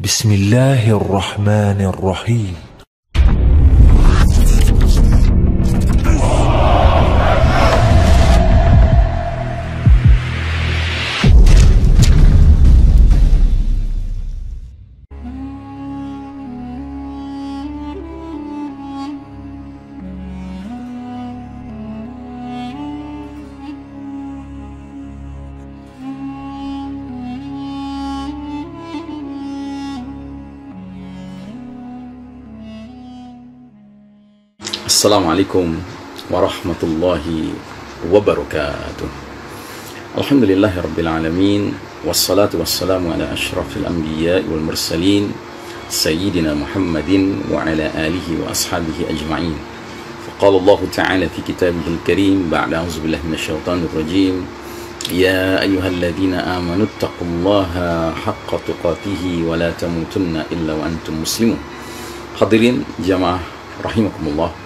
Bismillahirrahmanirrahim. Assalamualaikum warahmatullahi wabarakatuh. Alhamdulillahi rabbil alamin, wassalatu wassalamu ala ashrafil anbiya wal mursalin sayyidina Muhammadin wa ala alihi wa ashabihi ajma'in. Faqala Allah ta'ala fi kitabihil karim ba'da a'udzu billahi minasyaitonir rajim, ya ayyuhalladzina amanu taqullaha haqqa tuqatih wa la tamutunna illa wa antum muslimun. Hadirin jamaah rahimakumullah.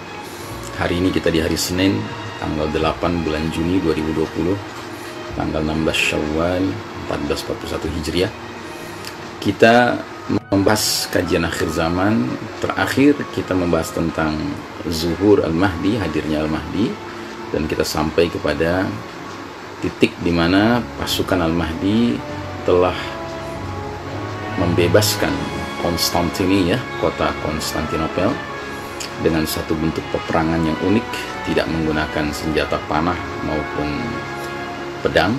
Hari ini kita di hari Senin, tanggal 8 bulan Juni 2020, tanggal 16 Syawal 1441 Hijriah. Kita membahas kajian akhir zaman. Terakhir kita membahas tentang zuhur Al-Mahdi, hadirnya Al-Mahdi, dan kita sampai kepada titik di mana pasukan Al-Mahdi telah membebaskan Konstantinia, kota Konstantinopel, dengan satu bentuk peperangan yang unik, tidak menggunakan senjata panah maupun pedang,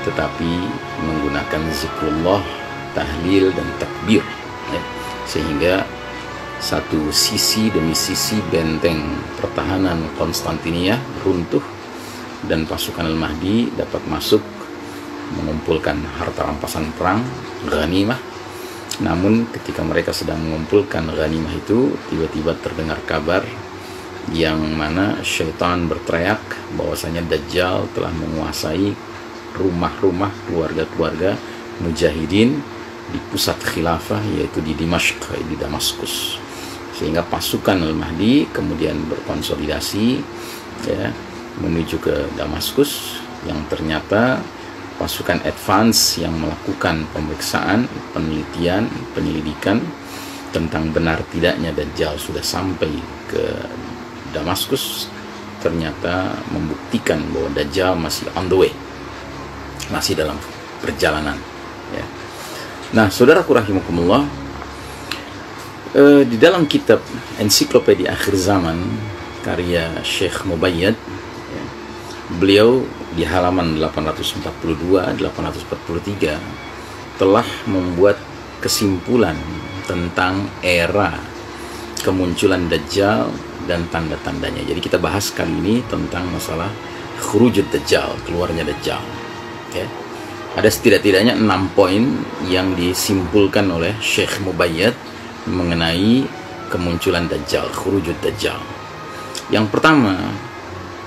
tetapi menggunakan zikrullah, tahlil, dan takbir, ya. Sehingga satu sisi demi sisi benteng pertahanan Konstantinia runtuh dan pasukan Al-Mahdi dapat masuk mengumpulkan harta rampasan perang, ghanimah. Namun ketika mereka sedang mengumpulkan ghanimah itu, tiba-tiba terdengar kabar yang mana syaitan berteriak bahwasanya Dajjal telah menguasai rumah-rumah keluarga-keluarga mujahidin di pusat khilafah, yaitu di Dimashq, di Damaskus. Sehingga pasukan Al-Mahdi kemudian berkonsolidasi, ya, menuju ke Damaskus, yang ternyata pasukan advance yang melakukan pemeriksaan, penelitian, penyelidikan tentang benar tidaknya Dajjal sudah sampai ke Damaskus, ternyata membuktikan bahwa Dajjal masih on the way, masih dalam perjalanan, ya. Nah, saudaraku rahimakumullah, di dalam kitab Ensiklopedia Akhir Zaman karya Syekh Mubayyad, ya, beliau di halaman 842-843 telah membuat kesimpulan tentang era kemunculan Dajjal dan tanda-tandanya. Jadi kita bahas kali ini tentang masalah khurujud Dajjal, keluarnya Dajjal, ya. Ada setidak-tidaknya 6 poin yang disimpulkan oleh Syekh Mubayyad mengenai kemunculan Dajjal, khurujud Dajjal. Yang pertama,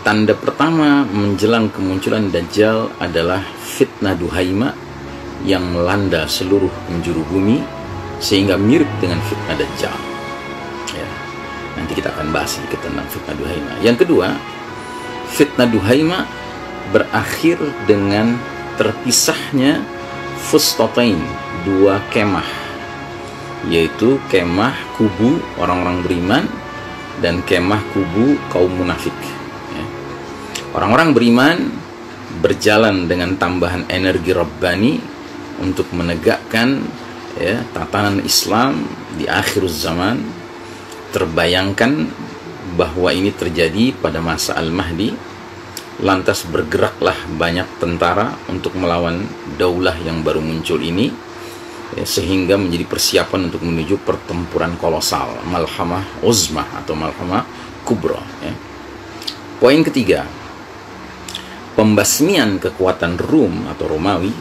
tanda pertama menjelang kemunculan Dajjal adalah fitnah Duhaima yang melanda seluruh penjuru bumi sehingga mirip dengan fitnah Dajjal, ya. Nanti kita akan bahas sedikit tentang fitnah Duhaima. Yang kedua, fitnah Duhaima berakhir dengan terpisahnya fustatain, dua kemah, yaitu kemah kubu orang-orang beriman dan kemah kubu kaum munafik. Orang-orang beriman berjalan dengan tambahan energi Rabbani untuk menegakkan, ya, tatanan Islam di akhir zaman. Terbayangkan bahwa ini terjadi pada masa Al-Mahdi. Lantas bergeraklah banyak tentara untuk melawan daulah yang baru muncul ini, ya, sehingga menjadi persiapan untuk menuju pertempuran kolosal, Malhamah Uzmah atau Malhamah Kubra, ya. Poin ketiga, pembasmian kekuatan Rum atau Romawi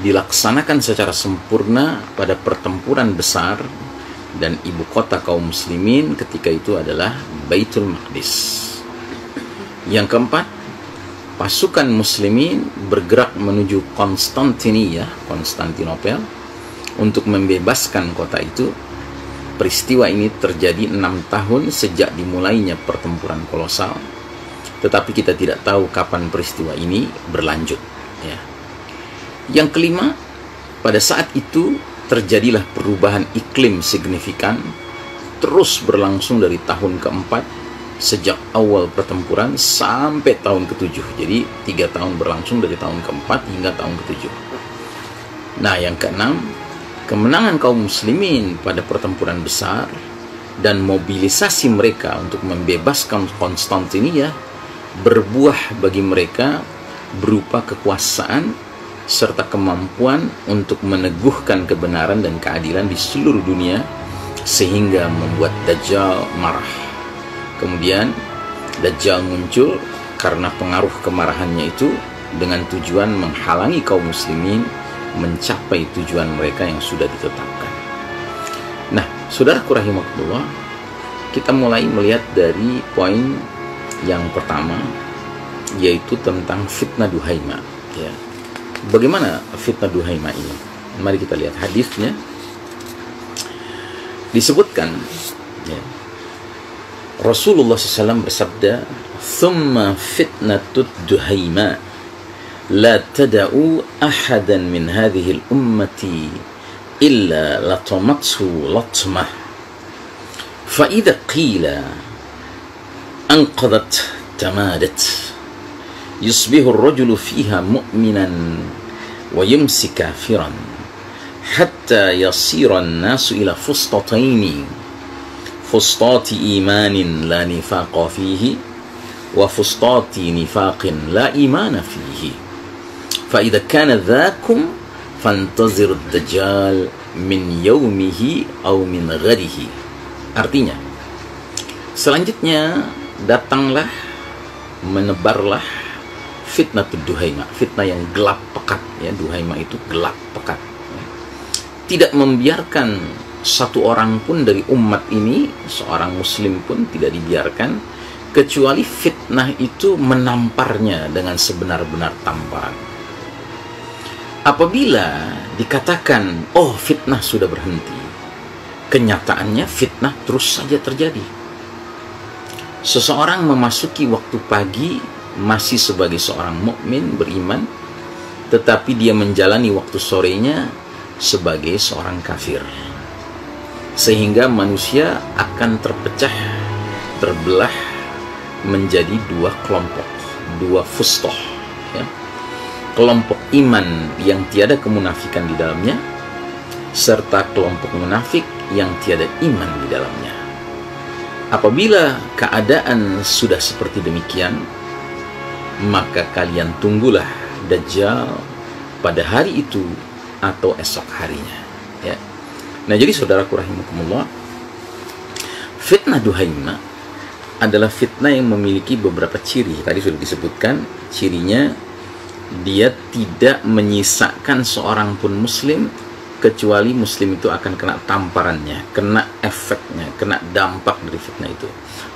dilaksanakan secara sempurna pada pertempuran besar, dan ibu kota kaum muslimin ketika itu adalah Baitul Maqdis. Yang keempat, pasukan muslimin bergerak menuju Konstantinopel untuk membebaskan kota itu. Peristiwa ini terjadi 6 tahun sejak dimulainya pertempuran kolosal, tetapi kita tidak tahu kapan peristiwa ini berlanjut, ya. Yang kelima, pada saat itu terjadilah perubahan iklim signifikan, terus berlangsung dari tahun keempat sejak awal pertempuran sampai tahun ke-7. Jadi 3 tahun berlangsung dari tahun keempat hingga tahun ke-7. Nah, yang keenam, kemenangan kaum muslimin pada pertempuran besar dan mobilisasi mereka untuk membebaskan Konstantinia berbuah bagi mereka berupa kekuasaan serta kemampuan untuk meneguhkan kebenaran dan keadilan di seluruh dunia, sehingga membuat Dajjal marah. Kemudian Dajjal muncul karena pengaruh kemarahannya itu dengan tujuan menghalangi kaum muslimin mencapai tujuan mereka yang sudah ditetapkan. Nah, saudaraku rahimakumullah, kita mulai melihat dari poin yang pertama, yaitu tentang fitnah Duhaimah. Ya. Bagaimana fitnah Duhaimah ini? Mari kita lihat hadisnya. Disebutkan, ya, Rasulullah SAW bersabda, "Thumma fitnatud Duhaimah, la tada'u ahadan min hadhihi al-ummati illa latamathu latmah, fa idza qila anqadat tamadat, yusbihu ar-rajulu fiha mu'minan wa yumsi kafiran, hatta yasira an-nasu ila fustataini, fustati imanin la nifaqa fihi wa fustati nifaqin la imana fihi, fa idza kana dhakum fantazir ad-dajjal min yaumihi aw min ghadihi." Artinya, selanjutnya datanglah, menebarlah fitnah Duhaimah, fitnah yang gelap pekat, ya. Duhaimah itu gelap pekat, ya. Tidak membiarkan satu orang pun dari umat ini, seorang muslim pun tidak dibiarkan, kecuali fitnah itu menamparnya dengan sebenar-benar tamparan. Apabila dikatakan, oh, fitnah sudah berhenti, kenyataannya fitnah terus saja terjadi. Seseorang memasuki waktu pagi masih sebagai seorang mukmin beriman, tetapi dia menjalani waktu sorenya sebagai seorang kafir, sehingga manusia akan terpecah, terbelah menjadi 2 kelompok, 2 fustoh, ya. Kelompok iman yang tiada kemunafikan di dalamnya, serta kelompok munafik yang tiada iman di dalamnya. Apabila keadaan sudah seperti demikian, maka kalian tunggulah Dajjal pada hari itu atau esok harinya, ya. Nah, jadi saudaraku rahimakumullah, fitnah Duhaimah adalah fitnah yang memiliki beberapa ciri. Tadi sudah disebutkan cirinya, dia tidak menyisakan seorang pun muslim, kecuali muslim itu akan kena tamparannya, kena efeknya, kena dampak dari fitnah itu.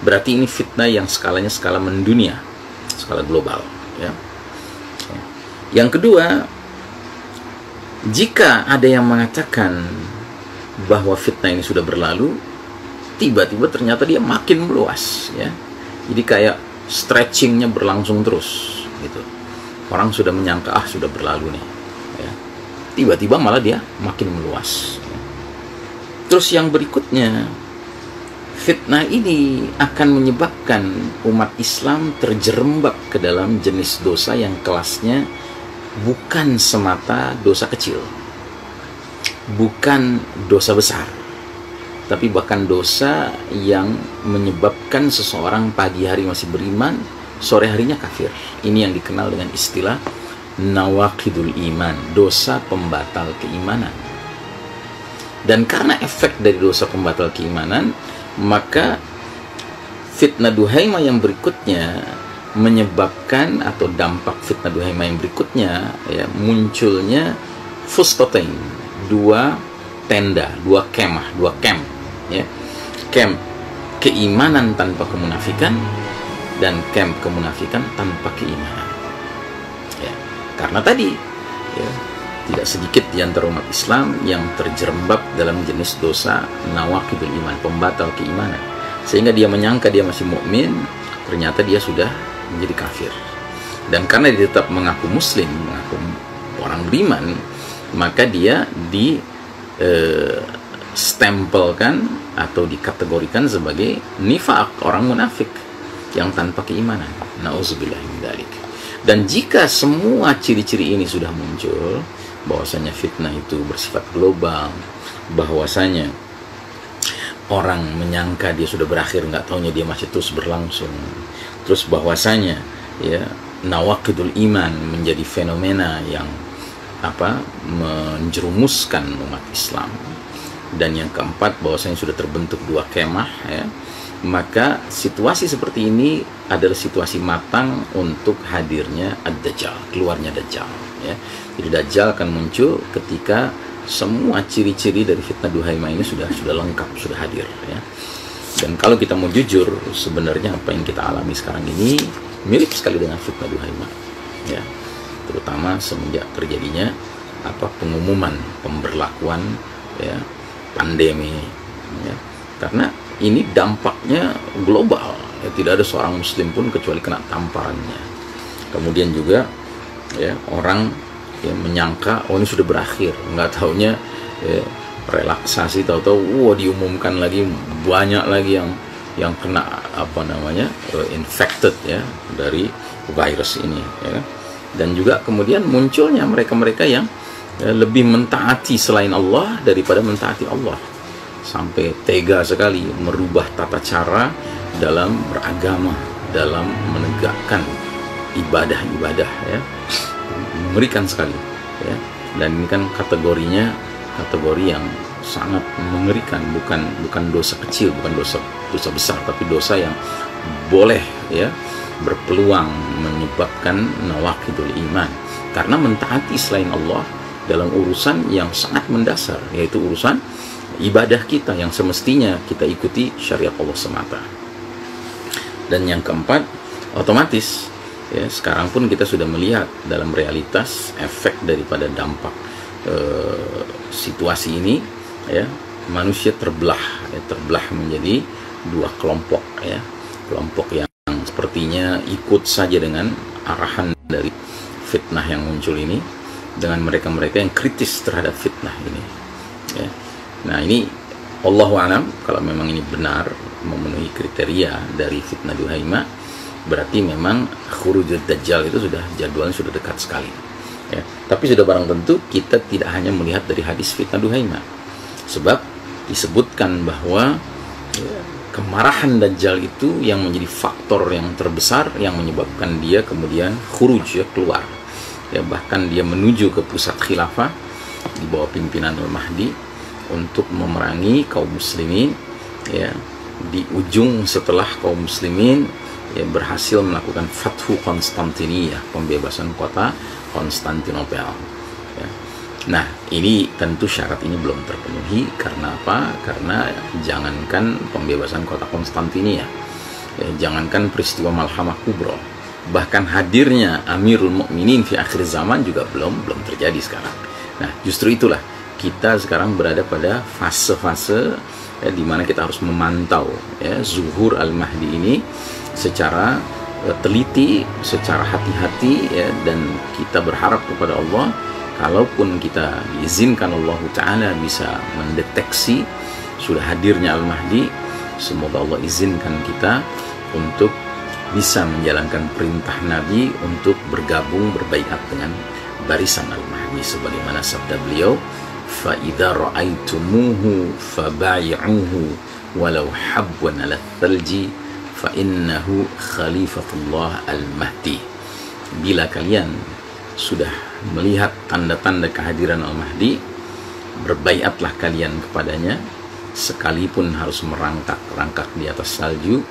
Berarti ini fitnah yang skalanya skala mendunia, skala global, ya. Yang kedua, jika ada yang mengatakan bahwa fitnah ini sudah berlalu, tiba-tiba ternyata dia makin meluas, ya. Jadi kayak stretchingnya berlangsung terus, gitu. Orang sudah menyangka, sudah berlalu nih, ya. Tiba-tiba malah dia makin meluas, ya. Terus yang berikutnya, fitnah ini akan menyebabkan umat Islam terjerembab ke dalam jenis dosa yang kelasnya bukan semata dosa kecil, bukan dosa besar, tapi bahkan dosa yang menyebabkan seseorang pagi hari masih beriman, sore harinya kafir. Ini yang dikenal dengan istilah nawaqidul iman, dosa pembatal keimanan. Dan karena efek dari dosa pembatal keimanan, maka fitnah Duhaimah yang berikutnya menyebabkan, atau dampak fitnah Duhaimah yang berikutnya, ya, munculnya fustatain, 2 tenda, 2 kemah, 2 camp, ya. Camp keimanan tanpa kemunafikan dan camp kemunafikan tanpa keimanan, ya. Karena tadi, ya, tidak sedikit di antara umat Islam yang terjerembab dalam jenis dosa nawaqidul iman, pembatal keimanan, sehingga dia menyangka dia masih mukmin, ternyata dia sudah menjadi kafir. Dan karena dia tetap mengaku muslim, mengaku orang beriman, maka dia stempelkan atau dikategorikan sebagai nifaq, orang munafik yang tanpa keimanan. Nauzubillah min dzalik. Dan jika semua ciri-ciri ini sudah muncul, bahwasanya fitnah itu bersifat global, bahwasanya orang menyangka dia sudah berakhir, nggak taunya dia masih terus berlangsung, terus bahwasanya ya nawaqidul iman menjadi fenomena yang menjerumuskan umat Islam. Dan yang keempat, bahwasanya sudah terbentuk dua kemah, ya, maka situasi seperti ini adalah situasi matang untuk hadirnya ad-Dajjal, keluarnya Dajjal, ya. Jadi Dajjal akan muncul ketika semua ciri-ciri dari fitnah Duhaimah ini sudah lengkap, sudah hadir, ya. Dan kalau kita mau jujur, sebenarnya apa yang kita alami sekarang ini mirip sekali dengan fitnah Duhaimah, ya. Terutama semenjak terjadinya pengumuman pemberlakuan, ya, pandemi, ya. Karena ini dampaknya global, ya, tidak ada seorang muslim pun kecuali kena tamparannya. Kemudian juga ya orang ya menyangka ini sudah berakhir, nggak taunya ya, relaksasi, tahu-tahu diumumkan lagi banyak lagi yang kena infected ya dari virus ini, ya. Dan juga kemudian munculnya mereka-mereka yang lebih mentaati selain Allah daripada mentaati Allah, sampai tega sekali merubah tata cara dalam beragama, dalam menegakkan ibadah-ibadah, ya. Mengerikan sekali, ya. Dan ini kan kategorinya kategori yang sangat mengerikan, bukan dosa kecil, bukan dosa besar, tapi dosa yang boleh ya berpeluang menyebabkan nawaqidul iman, karena mentaati selain Allah dalam urusan yang sangat mendasar, yaitu urusan ibadah kita yang semestinya kita ikuti syariat Allah semata. Dan yang keempat, otomatis ya sekarang pun kita sudah melihat dalam realitas efek daripada dampak situasi ini, ya, manusia terbelah menjadi dua kelompok, ya. Kelompok yang sepertinya ikut saja dengan arahan dari fitnah yang muncul ini, dengan mereka-mereka yang kritis terhadap fitnah ini, ya. Nah, ini Allahu a'lam, kalau memang ini benar memenuhi kriteria dari fitnah Duhaimah, berarti memang khurujud Dajjal itu jadwalnya sudah dekat sekali, ya. Tapi sudah barang tentu kita tidak hanya melihat dari hadis fitnah Duhaimah, sebab disebutkan bahwa ya, kemarahan Dajjal itu yang menjadi faktor yang terbesar yang menyebabkan dia kemudian khuruj, ya, keluar, ya, bahkan dia menuju ke pusat khilafah di bawah pimpinan Al-Mahdi untuk memerangi kaum muslimin, ya. Di ujung setelah kaum muslimin ya berhasil melakukan Fathu Konstantinia, pembebasan kota Konstantinopel, ya. Nah, ini tentu syarat ini belum terpenuhi. Karena apa? Karena jangankan pembebasan kota Konstantinia, ya, jangankan peristiwa Malhamah Kubro, bahkan hadirnya Amirul Mukminin fi akhir zaman juga belum terjadi sekarang. Nah, justru itulah kita sekarang berada pada fase-fase ya, di mana kita harus memantau ya zuhur Al-Mahdi ini secara teliti, secara hati-hati, ya, dan kita berharap kepada Allah, kalaupun kita diizinkan Allah Ta'ala bisa mendeteksi sudah hadirnya Al-Mahdi, semoga Allah izinkan kita untuk bisa menjalankan perintah Nabi untuk bergabung, berbaiat dengan barisan Al-Mahdi, sebagaimana sabda beliau, فَإِذَا رَأَيْتُمُوهُ فَبَايِعُوهُ وَلَوْ حَبْوًا عَلَى الثَّلْجِ فَإِنَّهُ خَلِيفَةُ اللَّهِ الْمَهْدِي. Bila kalian sudah melihat tanda-tanda kehadiran Al-Mahdi, berbaiatlah kalian kepadanya, sekalipun harus merangkak-rangkak di atas salju,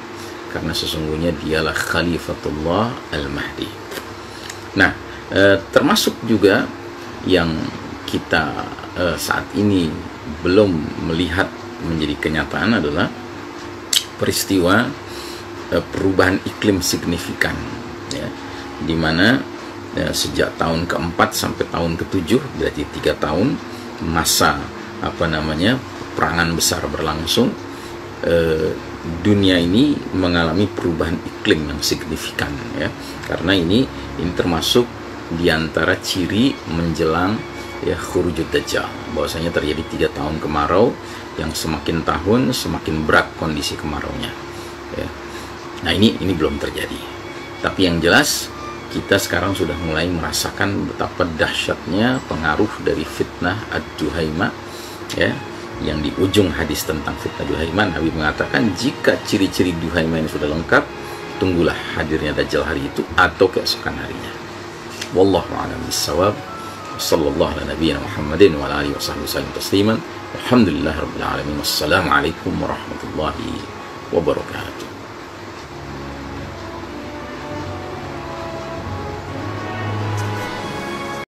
karena sesungguhnya dialah Khalifatullah Al-Mahdi. Nah, termasuk juga yang kita saat ini belum melihat menjadi kenyataan adalah peristiwa perubahan iklim signifikan, ya, di mana sejak tahun keempat sampai tahun ketujuh, berarti 3 tahun masa peperangan besar berlangsung, dunia ini mengalami perubahan iklim yang signifikan, ya. Karena ini termasuk diantara ciri menjelang ya khurujud dajjal, bahwasanya terjadi 3 tahun kemarau yang semakin tahun semakin berat kondisi kemaraunya ya. Nah ini belum terjadi, tapi yang jelas kita sekarang sudah mulai merasakan betapa dahsyatnya pengaruh dari fitnah ad-duhaimah ya, yang di ujung hadis tentang fitnah duhaimah Nabi mengatakan jika ciri-ciri duhaimah ini sudah lengkap, tunggulah hadirnya dajjal hari itu atau keesokan harinya. Wallahu a'lam bissawab. Sallallahu ala nabiyyina Muhammadin wa ala alihi wasallam tasliman. Alhamdulillahirabbil alamin. Wassalamu alaikum warahmatullahi wabarakatuh.